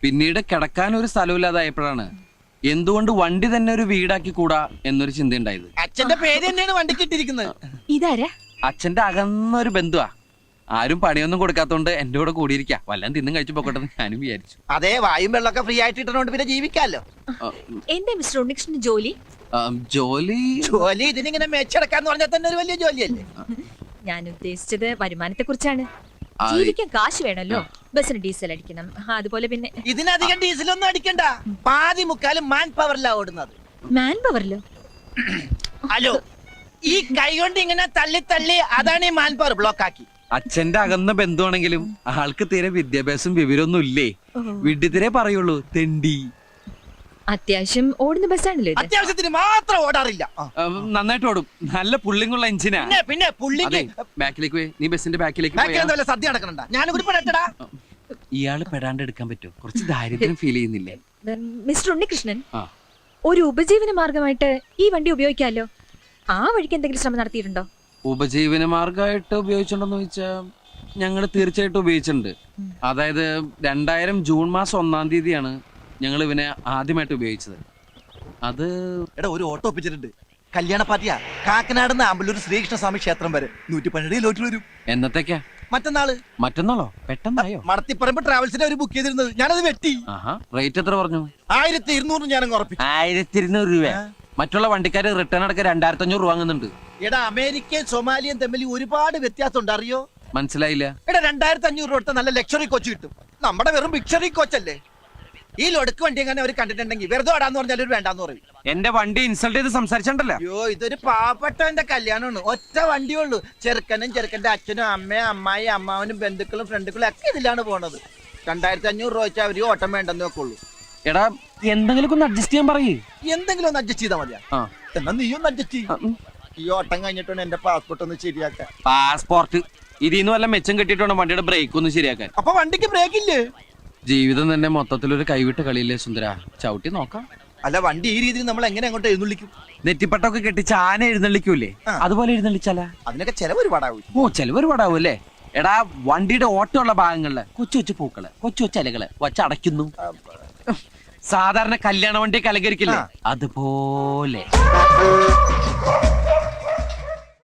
പിന്നീട് കിടക്കാൻ ഒരു സ്ഥലമില്ലാതായപ്പോഴാണ് എന്തുകൊണ്ട് വണ്ടി തന്നെ ഒരു വീടാക്കി കൂടാ എന്നൊരു ചിന്ത ഉണ്ടായത്. അച്ഛന്റെ പേര് തന്നെയാണ് വണ്ടിക്ക് ഇട്ടിരിക്കുന്നത്. ഇതാരാ? അച്ഛന്റെ അകന്നൊരു ബന്ധുവാ. ആരും പണിയൊന്നും കൊടുക്കാത്തോണ്ട് എന്റെ കൂടെ കൂടിയിരിക്കാ. വല്ലതും തിന്നും കഴിച്ചു പോക്കട്ടെ ഞാനും വിചാരിച്ചു. അതെ, വായും വെള്ളമൊക്കെ ഫ്രീ ആയിട്ട് ഇട്ടോണ്ട് പിന്നെ ജീവിക്കാമല്ലോ. എന്താ മിസ്റ്റർ ഉണ്ണികൃഷ്ണൻ ജോലി? ജോലി ജോലി ഇതിനിങ്ങനെ മെച്ചെടുക്കാന്ന് പറഞ്ഞാൽ തന്നെ ഒരു വലിയ ജോലിയല്ലേ. ഞാൻ ഉദ്ദേശിച്ചത് വരുമാനത്തെ കുറിച്ചാണ്. ജീവിക്കാൻ കാശ് വേണല്ലോ. ബസ്സിന് ഡീസൽ അടിക്കണം, അതുപോലെ പിന്നെ ഇതിനധികം ഡീസലൊന്നും അടിക്കണ്ട. പാതി മുക്കാലും മാൻ പവറിലാ ഓടുന്നത്. മാൻ പവറിലോ? ഹലോ, ഈ കൈ കൊണ്ട് ഇങ്ങനെ തള്ളി തള്ളി അതാണ് ഈ മാൻ പവർ ബ്ലോക്ക് ആക്കി. അച്ഛന്റെ അകന്ന ബന്ധുവാണെങ്കിലും ആൾക്ക് തീരെ വിദ്യാഭ്യാസം വിവരമൊന്നും ഇല്ലേ. വിഡ്ഢിത്തിരെ പറയുള്ളൂ, തെണ്ടി. അത്യാവശ്യം ഓടുന്ന ബസ്സാണല്ലോ ഇത്. അത്യാവശ്യത്തിന് മാത്രം ഓടാറില്ല. നന്നായിട്ട് ഓടും. നല്ല പുള്ളിങ്ങുള്ള എഞ്ചിനാ. പിന്നെ പുള്ളിക്ക് ബാക്കിലേക്ക് പോയി. നീ ബസിന്റെ ബാക്കിലേക്ക് ബാക്കിൽ സദ്യ നടക്കണ്ട. ഞാനും പെടട്ടടാ. ഇയാള് പെടാണ്ട് എടുക്കാൻ പറ്റുമോ? കുറച്ച് ദാരിദ്ര്യം ഫീൽ ചെയ്യുന്നില്ലേ? മിസ്റ്റർ ഉണ്ണികൃഷ്ണൻ, ഒരു ഉപജീവന മാർഗമായിട്ട് ഈ വണ്ടി ഉപയോഗിക്കാമല്ലോ. ആ വഴിക്ക് എന്തെങ്കിലും ശ്രമം നടത്തിയിട്ടുണ്ടോ? ഉപജീവന മാർഗമായിട്ട് ഉപയോഗിച്ചിട്ടുണ്ടോന്ന് ചോദിച്ചാൽ ഞങ്ങൾ തീർച്ചയായിട്ടും ഉപയോഗിച്ചിട്ടുണ്ട്. അതായത് 2000 ജൂൺ മാസം 1-ാം തീയതിയാണ് ഞങ്ങൾ ഇവനെ ആദ്യമായിട്ട് ഉപയോഗിച്ചത്. അത് ഒരു ഓട്ടോ ഒപ്പിച്ചിട്ടുണ്ട്. കല്യാണ പാർട്ടിയാ. കാക്കനാടുന്ന് ആമ്പല്ലൂർ ശ്രീകൃഷ്ണസ്വാമി ക്ഷേത്രം വരെ 112 കിലോമീറ്റർ വരും. എന്നത്തേക്കാ? മറ്റന്നാളോ? പെട്ടെന്നായോ? മടത്തിപ്പറമ്പ് ട്രാവൽസിനെ ഒരു ബുക്ക് ചെയ്തിരുന്നത്. ഞാനത് വെട്ടി. റേറ്റ് എത്ര പറഞ്ഞു? 1200 ഞാനങ്ങ് ഉറപ്പിച്ചു. 1200 രൂപ. മറ്റുള്ള വണ്ടിക്കാര് റിട്ടേൺ അടക്കം 2500 രൂപ വാങ്ങുന്നുണ്ട്. എടാ, അമേരിക്കയും സൊമാലിയും തമ്മിൽ ഒരുപാട് വ്യത്യാസം ഉണ്ട്, അറിയോ? മനസ്സിലായില്ല. എടാ, 2500 രൂപ കൊടുത്ത നല്ല ലക്ഷറി കോച്ച് കിട്ടും. നമ്മുടെ വെറും ബിക്ഷറി കോച്ചല്ലേ. ഈ ലൊടുക്ക് വണ്ടി എങ്ങനെ അവർ കണ്ടിട്ടുണ്ടെങ്കിൽ വെറുതെ ഓടാന്ന് പറഞ്ഞാൽ ഒരു വേണ്ടാന്ന് പറയും. എന്റെ വണ്ടി ഇൻസൾട്ട് ചെയ്ത് സംസാരിച്ചിട്ടുണ്ടല്ലോ. അയ്യോ, ഇതൊരു പാവപ്പെട്ടവന്റെ കല്യാണമാണ്. ഒറ്റ വണ്ടിയുള്ളൂ. ചെറുക്കനും ചെറുക്കന്റെ അച്ഛനും അമ്മയും അമ്മായി അമ്മാവനും ബന്ധുക്കളും ഫ്രണ്ടുക്കളും ഒക്കെ ഇതിലാണ് പോണത്. 2500 രൂപ വെച്ചാൽ അവര് ഓട്ടം വേണ്ടെന്ന് വെക്കുള്ളൂ. എടാ, എന്തെങ്കിലും ഒന്ന് അഡ്ജസ്റ്റ് ചെയ്യാൻ പറയേ. എന്തെങ്കിലും ഒന്ന് അഡ്ജസ്റ്റ് ചെയ്താൽ മതിയാ. എന്നാ നീ ഒന്ന് അഡ്ജസ്റ്റ് ചെയ്യും. ഈ ഓട്ടം കഴിഞ്ഞിട്ടാണ് എന്റെ പാസ്പോർട്ട് ഒന്ന് ശരിയാക്കാൻ. പാസ്പോർട്ട് ഇതിന്ന് വല്ല മെച്ചം കിട്ടിയിട്ടാണ് വണ്ടിയുടെ ബ്രേക്ക് ഒന്ന് ശരിയാക്കാൻ. അപ്പൊ വണ്ടിക്ക് ബ്രേക്ക് ഇല്ലേ? ജീവിതം തന്നെ മൊത്തത്തിലൊരു കൈവിട്ട കളിയില്ലേ സുന്ദര. ചവിട്ടി നോക്കാം. അല്ല, വണ്ടി ഈ രീതിയിൽ നമ്മൾ എങ്ങനെ അങ്ങോട്ട് എഴുന്നള്ളിക്കും? നെറ്റിപ്പട്ടൊക്കെ കെട്ടിച്ച് ആന എഴുന്നള്ളിക്കൂലേ, അതുപോലെ എഴുന്നള്ളിച്ചാലാ. അതിനൊക്കെ ചെലവ് ഒരുപാടാവും. ചെലവ് ഒരുപാടാവും അല്ലേ? എടാ, വണ്ടിയുടെ ഓട്ടമുള്ള ഭാഗങ്ങളില് കൊച്ചു കൊച്ചു പൂക്കള്, കൊച്ചു കൊച്ചു ഇലകള് വച്ചടയ്ക്കുന്നു. സാധാരണ കല്യാണ വണ്ടിയൊക്കെ അലങ്കരിക്കില്ലേ, അതുപോലെ.